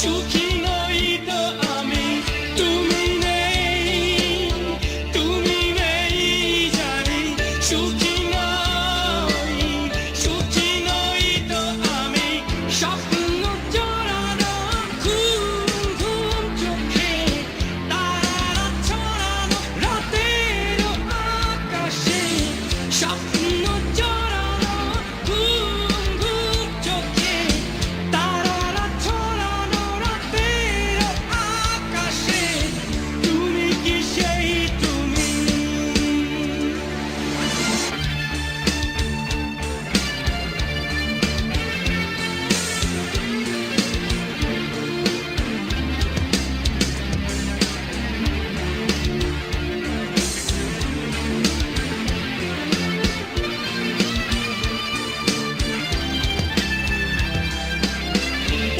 সুখী নই তো আমি, তুমি নেই, তুমি নেই জানি, সুখী নই, সুখী নই তো আমি। স্বপ্ন জড়ানো ঘুম ঘুম চোখে, তারারা ছড়ানো রাতের আকাশে। স্বপ্ন জড়ানো ঘুম ঘুম চোখে, তারারা ছড়ানো রাতের আকাশে। তুমি কি সেই তুমি?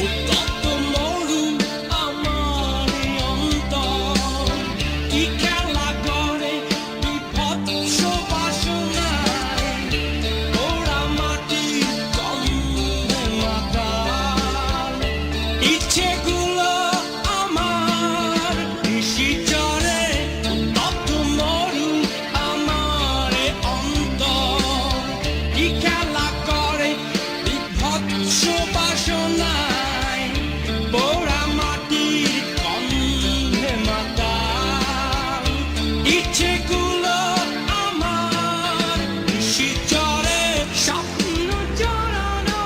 উত্তপ্ত মরু আমার এই অন্তর, কি খেলা করে বিভৎস বাসনায়। পোড়া মাটির গন্ধে মাতাল ইচ্ছেগুলো আমার নিশিচরে। উত্তপ্ত মরু আমার এই অন্তর, কি খেলা করে বিভৎস বাসনায়। পোড়া মাটির গন্ধে মাতাল ইচ্ছেগুলো আমার নিশিচরে। স্বপ্ন জড়ানো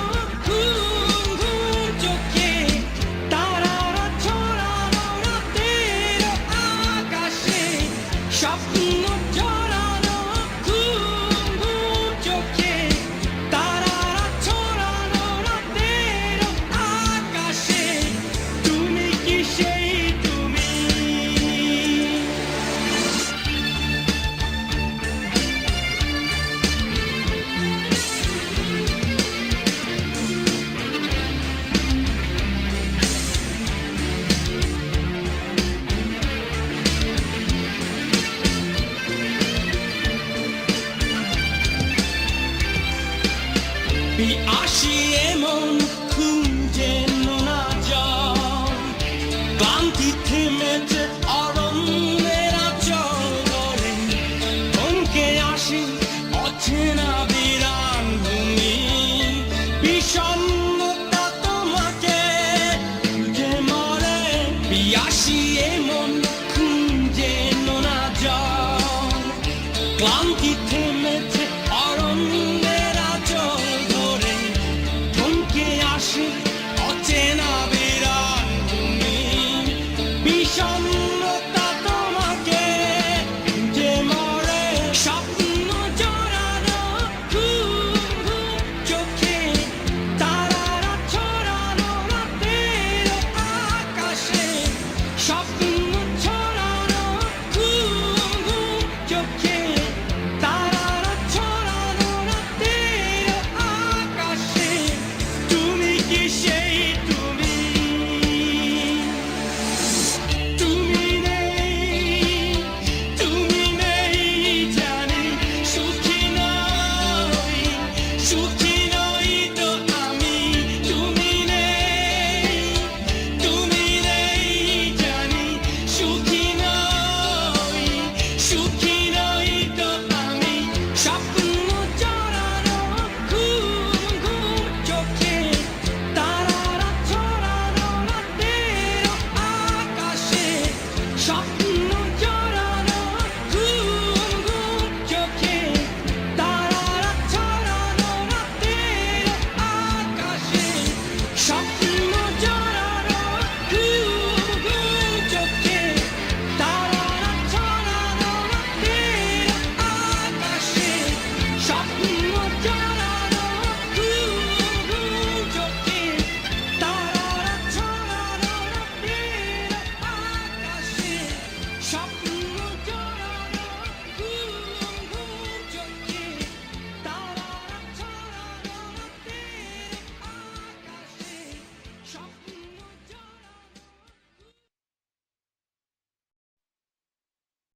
ঘুম ঘুম চোখে, তারারা ছড়ানো রাতের আকাশে। স্বপ্ন জড়ানো ঘুম ঘুম চোখে, তারারা ছড়ানো রাতের আকাশে। তুমি কি সেই তুমি? আসি এমন খুঁজে না যাও, ক্লান্তি থেমেছে অরণ্যের আচলে। থমকে আসি অচেনা বিরান ভূমি, বিষণ্ণতা তোমাকে খুঁজে মরে।